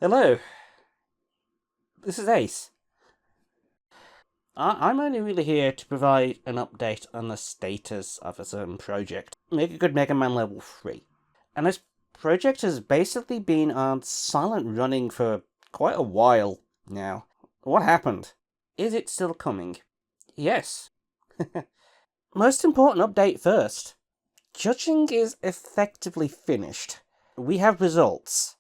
Hello, this is Ace. I'm only really here to provide an update on the status of a certain project. Make a Good Mega Man Level 3. And this project has basically been on silent running for quite a while now. What happened? Is it still coming? Yes. Most important update first. Judging is effectively finished. We have results.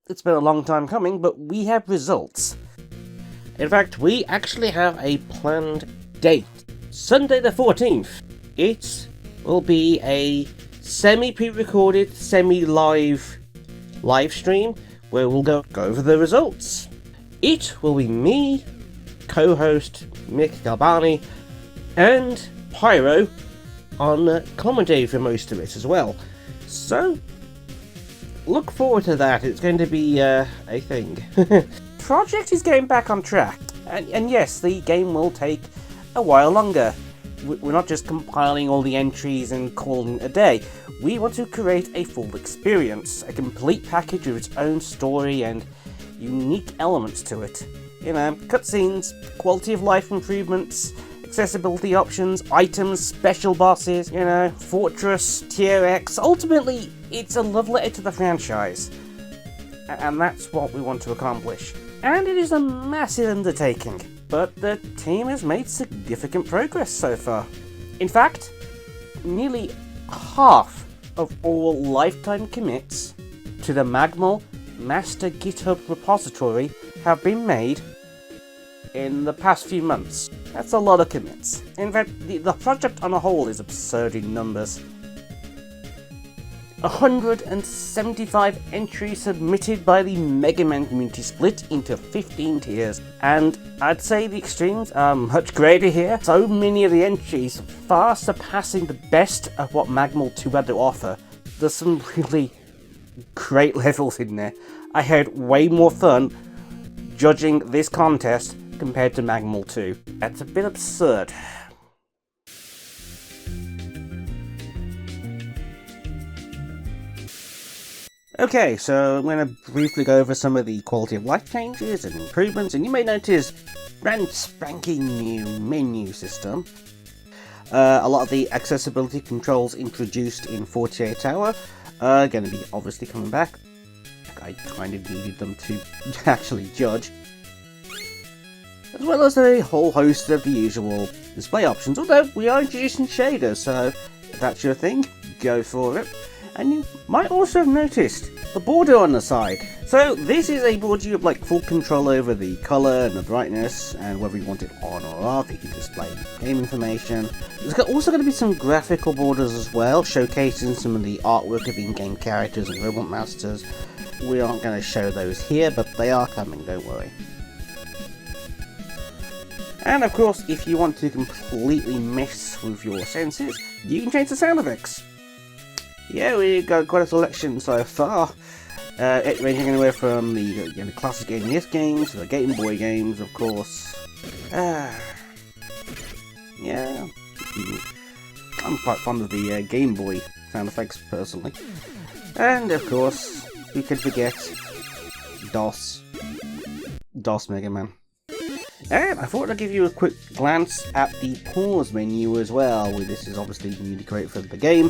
It's been a long time coming, but we have results. In fact, we actually have a planned date. Sunday the 14th. It will be a semi-pre-recorded, semi-live live stream where we'll go over the results. It will be me, co-host Mick Galbani, and Pyro on commentary for most of it as well. So, look forward to that. It's going to be a thing. Project is getting back on track, and yes, the game will take a while longer. We're not just compiling all the entries and calling it a day. We want to create a full experience, a complete package with its own story and unique elements to it. You know, cutscenes, quality of life improvements, accessibility options, items, special bosses, you know, Fortress, Tier X. Ultimately, it's a love letter to the franchise. And that's what we want to accomplish. And it is a massive undertaking, but the team has made significant progress so far. In fact, nearly half of all lifetime commits to the Magmal Master GitHub repository have been made in the past few months. That's a lot of commits. In fact, the project on a whole is absurd in numbers. 175 entries submitted by the Mega Man community split into 15 tiers. And I'd say the extremes are much greater here. So many of the entries far surpassing the best of what Magmal 2 had to offer. There's some really great levels in there. I had way more fun judging this contest compared to Magmal 2. That's a bit absurd. Okay, so I'm going to briefly go over some of the quality of life changes and improvements, and you may notice brand spanking new menu system. A lot of the accessibility controls introduced in 48 Hour are going to be obviously coming back. I kind of needed them to actually judge. As well as a whole host of the usual display options, although we are introducing shaders, so if that's your thing, go for it. And you might also have noticed the border on the side. So this is a border you have like full control over the colour and the brightness and whether you want it on or off. You can display game information. There's also going to be some graphical borders as well, showcasing some of the artwork of in-game characters and robot masters. We aren't going to show those here, but they are coming, don't worry. And of course, if you want to completely mess with your senses, you can change the sound effects. Yeah, we've got quite a selection so far, ranging anywhere from the classic NES games to the Game Boy games, of course. Yeah, I'm quite fond of the Game Boy sound effects personally. And of course, who could forget DOS Mega Man. And I thought I'd give you a quick glance at the pause menu as well. This is obviously newly created for the game.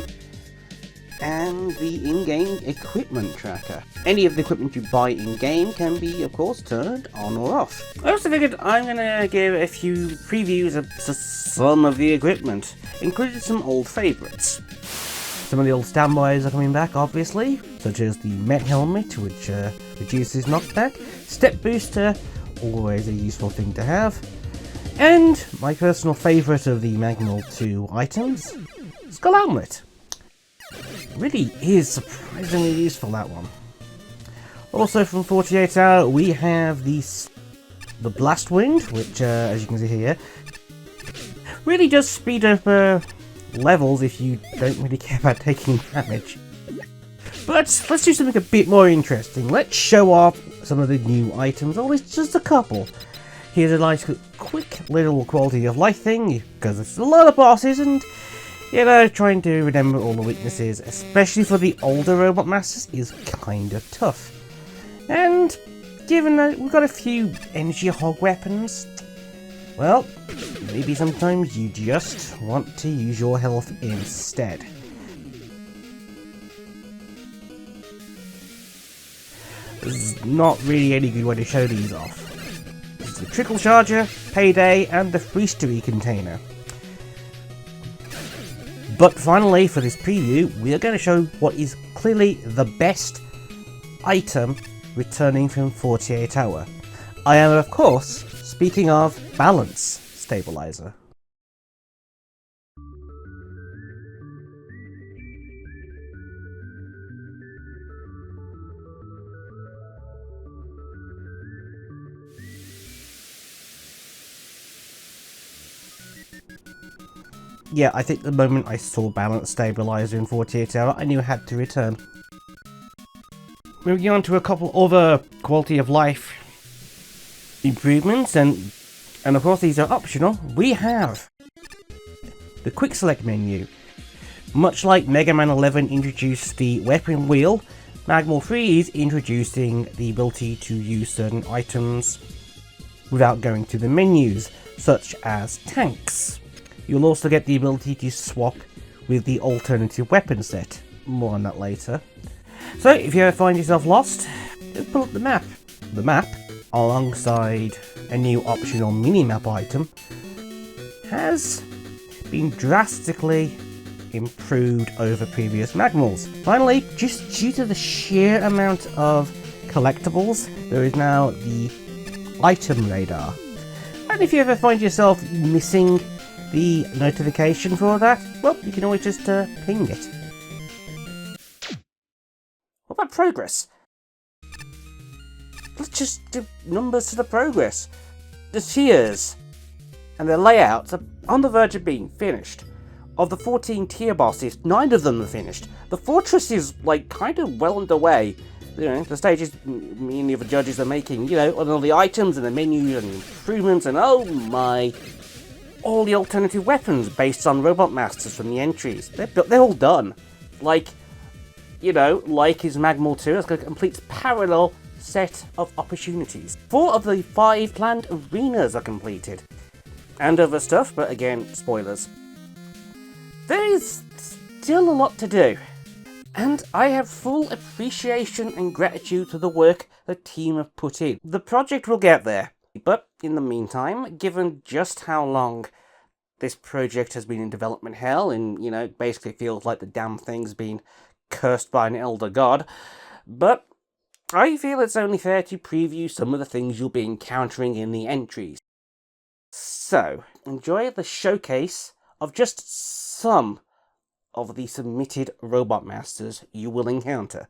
And the in-game equipment tracker. Any of the equipment you buy in-game can be, of course, turned on or off. I also figured I'm going to give a few previews of some of the equipment, including some old favourites. Some of the old standbys are coming back, obviously, such as the Met Helmet, which reduces knockback, Step Booster, always a useful thing to have, and my personal favourite of the Magmal 2 items, Skull Helmet. Really is surprisingly useful, that one. Also from 48 Hour we have the Blast Wind, which as you can see here really does speed up levels if you don't really care about taking damage. But let's do something a bit more interesting. Let's show off some of the new items, or at least just a couple. Here's a nice quick little quality of life thing, because there's a lot of bosses and You know, trying to remember all the weaknesses, especially for the older Robot Masters, is kind of tough. And given that we've got a few energy hog weapons, well, maybe sometimes you just want to use your health instead. There's not really any good way to show these off. This is the Trickle Charger, Payday, and the Freestery container. But finally, for this preview, we are going to show what is clearly the best item returning from 48 Hour. I am, of course, speaking of Balance Stabilizer. Yeah, I think the moment I saw Balance Stabilizer in 48 Hour, I knew it had to return. Moving on to a couple other quality of life improvements, and of course these are optional. We have the Quick Select menu. Much like Mega Man 11 introduced the weapon wheel, Magmor 3 is introducing the ability to use certain items without going to the menus, such as tanks. You'll also get the ability to swap with the alternative weapon set. More on that later. So, if you ever find yourself lost, just pull up the map. The map, alongside a new optional mini-map item, has been drastically improved over previous Magmors. Finally, just due to the sheer amount of collectibles, there is now the item radar. And if you ever find yourself missing the notification for that, well, you can always just ping it. What about progress? Let's just do numbers to the progress. The tiers and their layouts are on the verge of being finished. Of the 14 tier bosses, 9 of them are finished. The fortress is, like, kind of well underway. You know, the stages many of the judges are making, you know, on all the items and the menus and the improvements, and oh my, all the alternative weapons based on Robot Masters from the entries. They're all done. Like, you know, like is Magmor 2, it's got a complete parallel set of opportunities. 4 of the 5 planned arenas are completed. And other stuff, but again, spoilers. There is still a lot to do. And I have full appreciation and gratitude to the work the team have put in. The project will get there. But in the meantime, given just how long this project has been in development hell, and, you know, it basically feels like the damn thing's been cursed by an elder god, but I feel it's only fair to preview some of the things you'll be encountering in the entries. So, enjoy the showcase of just some of the submitted Robot Masters you will encounter.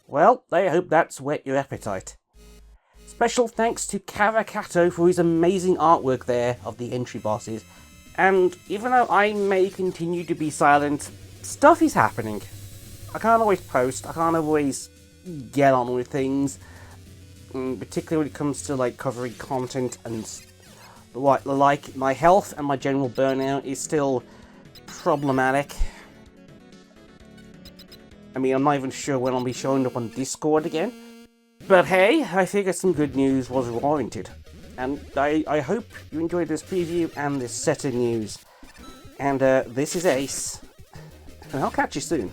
Well, I hope that's whet your appetite. Special thanks to Caracato for his amazing artwork there of the entry bosses. And even though I may continue to be silent, stuff is happening. I can't always post, I can't always get on with things, particularly when it comes to like covering content and like my health and my general burnout is still problematic. I mean, I'm not even sure when I'll be showing up on Discord again. But hey, I figured some good news was warranted. And I hope you enjoyed this preview and this set of news. And this is Ace. And I'll catch you soon.